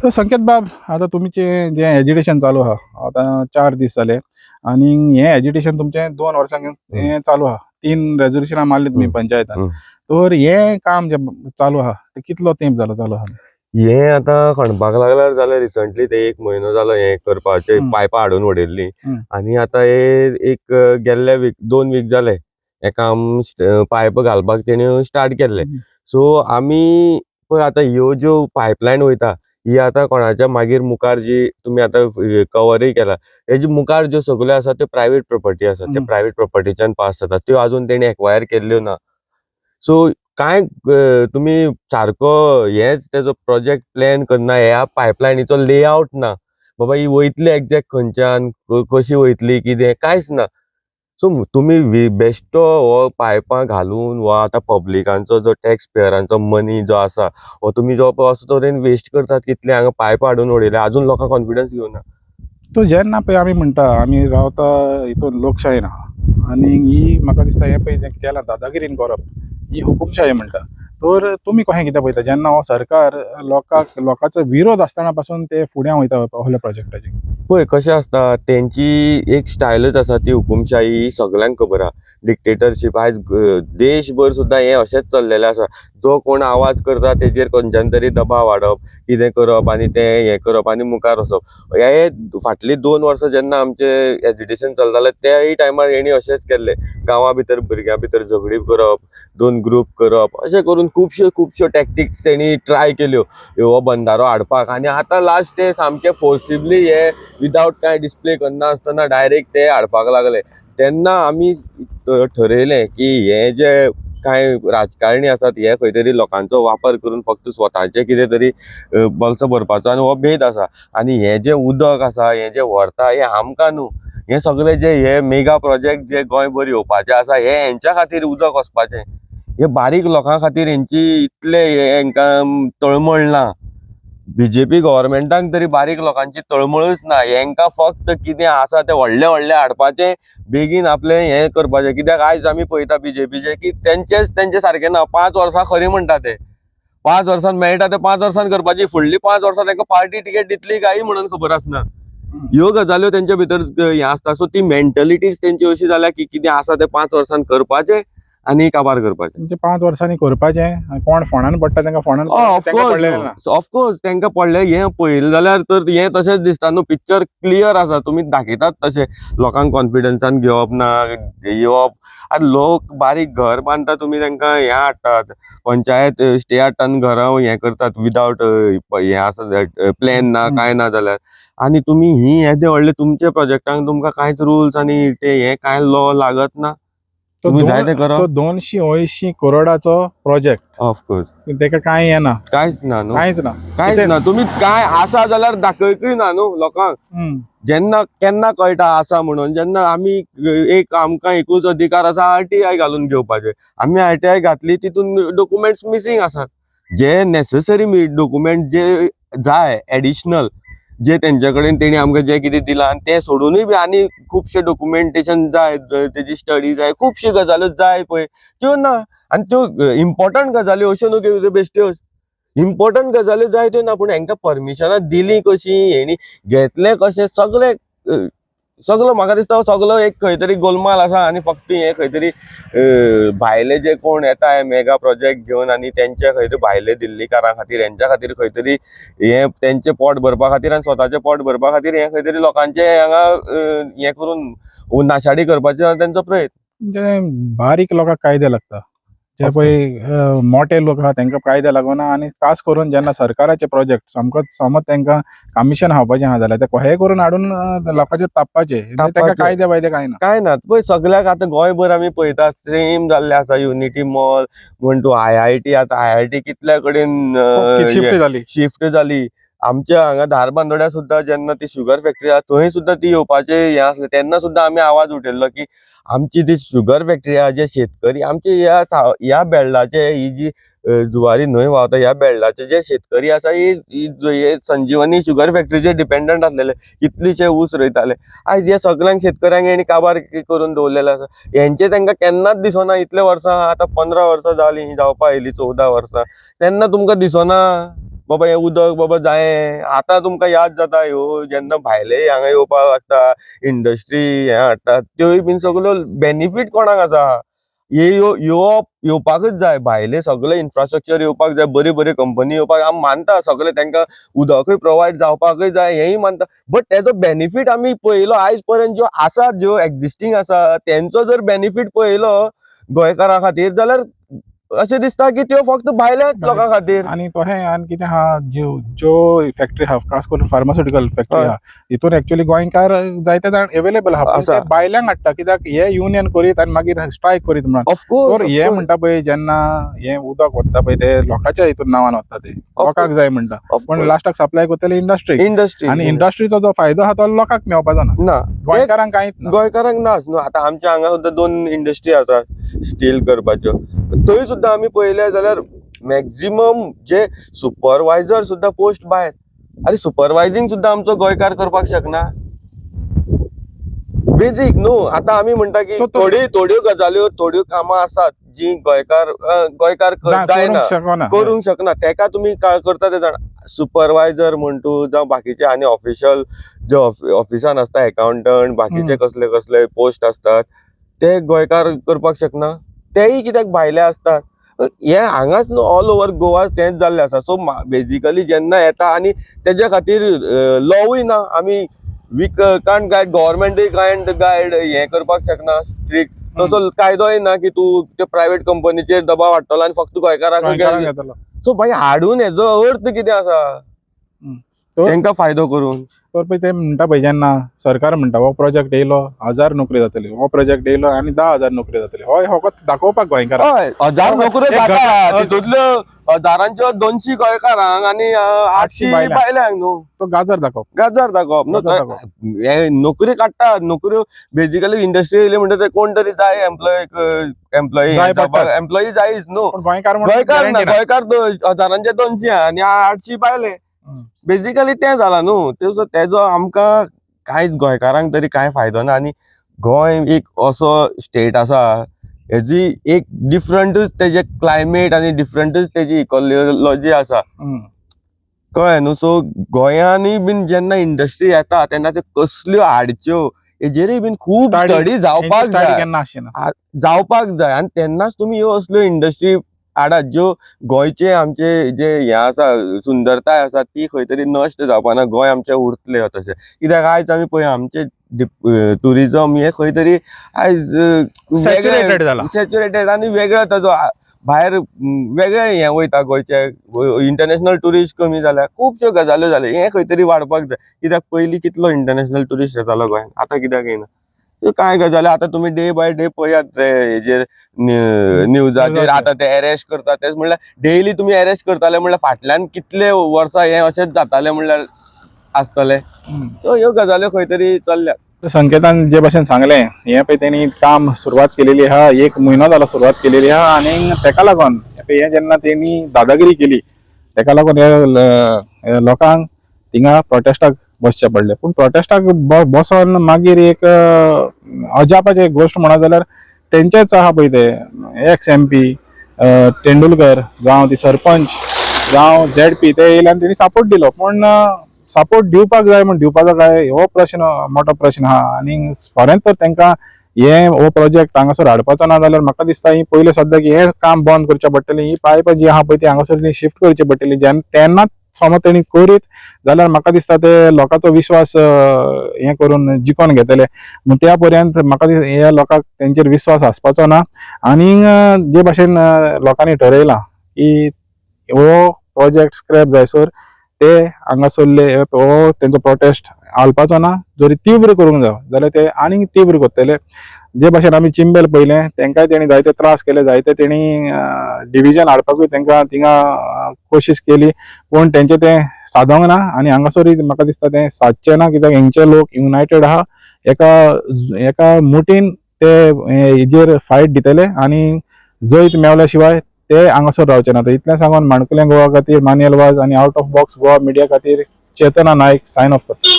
तर संकेत बाब, आता तुमचे जे एज्युकेशन चालू हा आता 4 दीस जाले आणि हे एज्युकेशन तुमचे 2 वर्सां चालू हा. 3 रेझोल्युशनां मारली तुम्ही पंचायतान. तर हे काम जे चालू हा ते कितलो तेंप जालो चालू हा? हे आता खणपाक लागल्यार जाल्यार रिसंटली ते 1 म्हयनो जालो हे करपाचे पायपां हाडून उडयल्ली आणि आता हे एक गेल्ले वीक 2 वीक जाले हे काम पायप घालपाक तेणी स्टार्ट केल्ले. सो आमी पळय आतां ह्यो ज्यो पायपलायन वयता ही आतां कोणाच्या मागीर मुखार जी तुमी आतां कवरूय केला हेजी मुखार ज्यो सगल्यो आसा त्यो प्रायवेट प्रॉपर्टी आसा. ते प्रायवेट प्रॉपर्टीच्यान पास जाता त्यो आजून तेणी एक्वायर केल्ल्यो ना. सो कांय तुमी सारको हेच तेजो प्रोजेक्ट प्लॅन करना, ह्या पायपलायनीचो लेआउट ना. बाबा ही वयतली एक्झॅक्ट खंयच्यान, कशी वयतली कितें कांयच ना. सो तुमी बेश्टो हो पायपां घालून वा आतां पब्लिकांचो जो टॅक्स पेयरांचो मनी जो आसा हो तुमी जो असो तरेन वेस्ट करतात. कितले हांगा पायपां हाडून उडयल्या अजून लोकांक कॉन्फिडन्स येवना. तो जेन्ना पळय आमी म्हणटा आमी रावता हितून लोकशायेन आहा आनी ही म्हाका दिसता हे पळय जें केलां दादागिरीन करप ही हुकूमशाही म्हणटा. तर तुमी कशें कितें पळयता जेन्ना हो सरकार लोकांचो विरोध आसतना पासून ते फुडें वयता असल्या प्रोजेक्टाचेर? पळय कशें आसता तेंची एक स्टायलच आसा ती हुकूमशाही ही सगळ्यांक खबर आहा. डिक्टेटरशीप आयज देशभर सुद्दां हे अशेंच चल्लेलें आसा. जो कोण आवाज करता तेजेर खंयच्यान तरी दबाव हाडप, कितें करप आनी तें हें करप आनी मुखार वचप. हे फाटलीं 2 वर्सां जेन्ना आमचें एजिटेशन चलतालें त्याय टायमार हेणी अशेंच केल्लें. गांवां भितर भुरग्यां भितर झगडी करप, 2 ग्रूप करप, अशें करून खुबश्यो टॅक्टिक्स तेणी ट्राय केल्यो हो बंधारो हाडपाक. आनी आतां लास्ट ते सामके फोर्सिबली हे विदाउट कांय डिस्प्ले करना आसतना डायरेक्ट ते हाडपाक लागले. तेन्ना आमी ठरयलें की हे जे कांय राजकारणी आसात हे खंय तरी लोकांचो वापर करून फक्त स्वताचे कितें तरी बल्स भरपाचो आनी हो भेद आसा. आनी हे जे उदक आसा हे जे व्हरता हे आमकां न्हू, हे सगळे जे हे मेगा प्रोजेक्ट जे गोंयभर येवपाचे आसा हे हेंच्या खातीर उदक वचपाचें. हे बारीक लोकां खातीर हेंची इतले हेंकां तळमळ ना. बीजेपी गव्हर्मेंटाक तरी बारीक लोकांची तळमळच ना. हेंकां फक्त कितें आसा तें व्हडलें हाडपाचें, बेगीन आपलें हें करपाचें. कित्याक आयज आमी पळयता बीजेपीचे की तेंचे सारकें ना. 5 वर्सां खरीं म्हणटा ते 5 वर्सान मेळटा ते 5 वर्सान करपाची. फुडलीं 5 वर्सां तांकां पार्टी तिकेट दितली काय म्हणून खबर आसना. ह्यो गजाल्यो तेंच्या भितर हें आसता. सो ती मेंटलिटीज तेंची अशी जाल्या की कितें आसा तें 5 वर्सान करपाचें आनी काबार करपाचें. म्हणजे 5 वर्सांनी करपाचें, कोण फोंडान पडटा तांकां फोंडान पडलेलें ना. ऑफकोर्स तांकां पडलें. हें पळयलें जाल्यार तर हें तशेंच दिसता न्हू. पिक्चर क्लियर आसा. तुमी दाखयतात तशें लोकांक कॉन्फिडन्सान घेवप ना, येवप. आनी लोक बारीक घर बांदता तुमी तांकां हें हाडटात, पंचायत स्टे हाडटा आनी घरां हें करतात विदाउट हें आसा प्लॅन ना कांय ना जाल्यार. आनी तुमी ही येदे व्हडले तुमच्या प्रोजेक्टांक तुमकां कांयच रुल्स आनी ते हें कांय लॉ लागत ना. तुमी जाय तें करप. तो 280 करोडाचो प्रोजेक्ट ऑफकोर्स तेका कांय येना, कांयच ना न्हू. कांयच ना. कांयच ना. तुमी काय आसा जाल्यार दाखयकय ना न्हू लोकांक. जेन्ना केन्ना कळटा आसा म्हणून, जेन्ना आमी आमकां एकूच अधिकार आसा RTI घालून घेवपाचे. आमी RTI घातली तितून डॉक्युमेंट्स मिसींग आसात. जे नेसेसरी डॉक्युमेंट जे जाय एडिशनल जे तेंचे कडेन तेणी आमकां जें कितें दिलां आनी तें सोडूनय बी आनी खुबशे डॉक्युमेंटेशन जाय, तेजी स्टडी जाय, खुबश्यो गजाल्यो जाय पळय त्यो ना. आनी त्यो इम्पॉर्टंट गजाल्यो अश्यो न्हू की बेश्ट्योच. इम्पॉर्टंट गजाल्यो जाय त्यो ना. पूण हांकां परमिशनां दिलीं कशीं, हेणी घेतलें कशें, सगळो म्हाका दिसता सगळो एक खंय तरी गोलमाल आसा. आनी फक्त हें खंय तरी भायले जे कोण येता हे मेगा प्रोजेक्ट घेवन आनी तेंचे खंय तरी भायले दिल्लीकारां खातीर हेंच्या खातीर खंय तरी हें तेंचें पोट भरपा खातीर आनी स्वताचें पोट भरपा खातीर हें खंय तरी लोकांचें हांगा हें करून नाशाडी करपाचो तेंचो प्रयत्न. म्हणजे बारीक लोकांक कायदे लागता, जे पळय मोठे लोक आहा तांकां कायदे लागना. आनी खास करून जेन्ना सरकाराचे प्रोजेक्ट समज तांकां कमिशन खावपाचें आहा जाल्यार ते कशेंय करून हाडून लोकांचेर तापपाचे. तांकां कायदे बायदे कांय ना. पळय सगळ्याक आतां गोंयभर आमी पळयतात सेम जाल्लें आसा. युनिटी मॉल म्हण तूं IIT आतां IIT कितल्या कडेन शिफ्ट जाली. आमच्या हांगा धारबांदोड्या सुद्दां जेन्ना ती शुगर फॅक्टरी आहा थंय सुद्दां ती येवपाचें हें आसलें. तेन्ना सुद्दां आमी आवाज उठयल्लो की आमची ती शुगर फॅक्टरी आहा, जे शेतकरी आमचे ह्या बेल्डाचे ही जी जुवारी न्हंय व्हांवता ह्या बेल्डाचे जे शेतकरी आसा हे संजीवनी शुगर फॅक्टरीचेर डिपेंडंट आसलेले. कितलीशे ऊस रोयताले. आयज हे सगळ्यांक शेतकऱ्यांक हेणी काबार करून दवरलेले आसा. हेंचे तांकां केन्नाच दिसना. इतले वर्सां आतां 15 वर्सां जालीं जावपा येयलीं, 14 वर्सां, तेन्ना तुमकां दिसना बाबा हे उदक बाबा जाय. आता तुमकां याद जाता ह्यो जेन्ना भायले हांगा येवपाक लागता इंडस्ट्री हे हाडटा त्योय बीन सगळ्यो बेनिफीट कोणाक आसा? हे येवपाकच जाय, भायले सगळे इन्फ्रास्ट्रक्चर येवपाक जाय, बरी बरी कंपनी येवपाक आमी मानता, सगळे तांकां उदकूय प्रोवायड जावपाकय जाय हेय मानता. बट तेजो बेनिफीट आमी पळयलो आयज पर्यंत ज्यो आसा, ज्यो एक्झिस्टिंग आसा तेंचो जर बेनिफीट पळयलो गोंयकारां खातीर जाल्यार अशें दिसता की त्यो फक्त भायल्याच लोकां खातीर. आणि तशें आनी कितें आहा, ज्यो फॅक्टरी आहा, खास करून फार्मास्युटिकल फॅक्टरी हय. आहा, हितून एक्चुअली गोंयकार जायते जाण अवेलेबल आहा, पूण आसा. ते भायल्यांक हाडटा. कित्याक हे युनियन करीत आनी मागीर स्ट्रायक करीत म्हणून. तर ऑफकोर्स हे म्हणटा पळय, जेन्ना हे उदक वता पळय ते लोकांच्या हितून नांवान वता, ते लोकांक जाय म्हणटा, पण लास्टाक सप्लाय करतले इंडस्ट्री. इंडस्ट्री आणि इंडस्ट्रीचो जो फायदो आहा तो लोकांक मेळपाचो ना, ना, गोंयकारांक कांयच ना. गोंयकारांक नाच न्हू. आतां आमच्या हांगा सुद्दां 2 इंडस्ट्री आसा स्टील करपाच्यो. थंय सुद्दां आमी पळयले जाल्यार मॅक्झिमम जे सुपरवायझर सुद्दां पोस्ट भायर. अरे सुपरवायझिंग सुद्दां आमचो गोंयकार करपाक शकना. बेजीक न्हू. आतां आमी म्हणटा की थोड्यो गजाल्यो, थोड्यो कामां आसात जी गोंयकार जायना, करूंक शकना. तेका तुमी करता ते जाण सुपरवायझर म्हण तूं, जावं बाकीचे आनी ऑफिशियल जे ऑफिसान आसता, अकाउंटंट, बाकीचे कसले कसले पोस्ट असतात ते गोंयकार करपाक शकना. तेय कित्याक भायले असतात. हे हांगाच न्हू, ऑल ओव्हर गोवा तेंच जाल्लें आसा. सो बेजिकली जेन्ना येता आनी तेज्या खातीर लॉवूय ना. आमी वी कांट गायड, गव्हर्मेंटूय कांट गायड हें करपाक शकना स्ट्रिक्ट. तसो कायदोय ना की तूं त्या प्रायव्हेट कंपनीचेर दबाव हाडटलो आनी फक्त गोंयकारांक घेतलो. सो भाई हाडून हेजो अर्थ कितें आसा तेंकां फायदो करून? तर पळय ते म्हणटा पळय, जेन्ना सरकार म्हणटा हो प्रोजेक्ट येयलो 1000 नोकरी जातली, हो प्रोजेक्ट येयलो आनी 10,000 नोकरी जातली, हय फकत दाखोवपाक गोंयकार. हय, 1000 नोकऱ्यो जाता, तितूंतल्यो हजारांच्यो 200 गोंयकारांक आनी 800 भायल्यांक न्हू. तो गाजर दाखोवप न्हू. हे नोकरी काडटा, नोकऱ्यो बेजिकली इंडस्ट्री येयली म्हणटा ते कोण तरी जाय, एम्प्लॉई जायच न्हू. गोंयकार ना, गोंयकार हजारांचे 200 आनी 800 भायले. बेजिकली तें जाला न्हू. तेजो आमकां कांयच गोंयकारांक तरी कांय फायदो ना. आनी गोंय एक असो स्टेट आसा, हेजी एक डिफरंटूच तेजे क्लायमेट आनी डिफरंटूच तेजी इकॉलॉजी आसा, कळ्ळें न्हू. सो गोंयांनी बीन जेन्ना इंडस्ट्री येता तेन्ना त्यो कसल्यो हाडच्यो हेजेरूय बीन खूब स्टडी जावपाक जाय आनी तेन्नाच तुमी ह्यो असल्यो इंडस्ट्री हाडात ज्यो गोंयचे आमचे जे हे आसा, सुंदरताय आसा ती खंय तरी नश्ट जावपाना. गोंय आमचें उरतलें तशें. कित्याक आयज आमी पळय आमचे टुरिजम हे खंय तरी आयज सॅच्युरेटेड आनी वेगळो ताजो भायर वेगळे हे वयता. गोंयचे इंटरनॅशनल टुरिस्ट कमी जाल्या, खुबश्यो गजाल्यो जाल्यो. हे खंय तरी वाडपाक जाय. कित्याक पयलीं कितलो इंटरनॅशनल टुरिस्ट येतालो गोंयांत, आतां कित्याक येना? त्यो कांय गजाली आतां तुमी डे बाय डे पळयात हेजेर न्यूजाचेर. आतां ते अरेस्ट करता तेच म्हणल्यार डेली तुमी अरेस्ट करताले म्हणल्यार फाटल्यान कितले वर्सां हे अशेंच जाताले म्हणल्यार आसतले. सो ह्यो गजाल्यो खंय तरी चल्ल्यात. संकेतान जे भाशेन सांगलें, हे पळय तेणी काम सुरवात केलेली आहा, 1 म्हयनो जालो सुरवात केलेली आहा. आनी तेका लागून हे जेन्ना तेणी दादागिरी केली तेका लागून हे लोकांक थिंगा प्रोटेस्टाक बसचें पडलें. पूण प्रोटेस्टाक बसोन मागीर एक अजापाची गोश्ट म्हणत जाल्यार तेंचेच आहा पळय ते एक्स MP तेंडुलकर, जावं ती सरपंच, जावं ZP, ते येयले आनी तेणी सपोर्ट दिलो. पूण सपोर्ट दिवपाक जाय म्हण दिवपाचो काय हो प्रश्न, मोठो प्रश्न आहा. आनी फॉरेन तर तांकां हो प्रोजेक्ट हांगासर हाडपाचो ना जाल्यार म्हाका दिसता ही पयले सद्या की हे काम बंद करचें पडटलें. ही पायपां जी आहा पळय ती हांगासर शिफ्ट करची पडटली. तेन्नाच समज तेणी करीत जाल्यार म्हाका दिसता ते लोकांचो विश्वास हे करून जिखोन घेतले. त्या पर्यंत म्हाका दिसता हे लोकांक तेंचेर विश्वास आसपाचो ना. आनी जे भाशेन लोकांनी ठरयलां की हो प्रोजेक्ट स्क्रॅप जायसर ते हांगासरले हो तेंचो प्रोटेस्ट हालपाचो ना. जरी तीव्र करूंक जाय जाल्यार ते आनीक तीव्र करतले. जे भाशेन आमी चिंबेल पयलें, तेंकाय तेणी जायते त्रास केले, जायते तेणी डिविजन हाडपाकूय तेंकां थिंगा कोशिश केली, पूण तेंचें तें सादोंक ना. आनी हांगासरूय म्हाका दिसता तें सादचें ना, कित्याक हेंचे लोक युनायटेड आहा. एका मुठीन ते हेजेर फायट दितले आनी जैत मेवल्या शिवाय ते हांगासर रावचे ना. इतलें सांगून माणकुलें गोवा खातीर मानियल वाज आनी out of box Goa media खातीर चेतना नायक सायन ऑफ करता.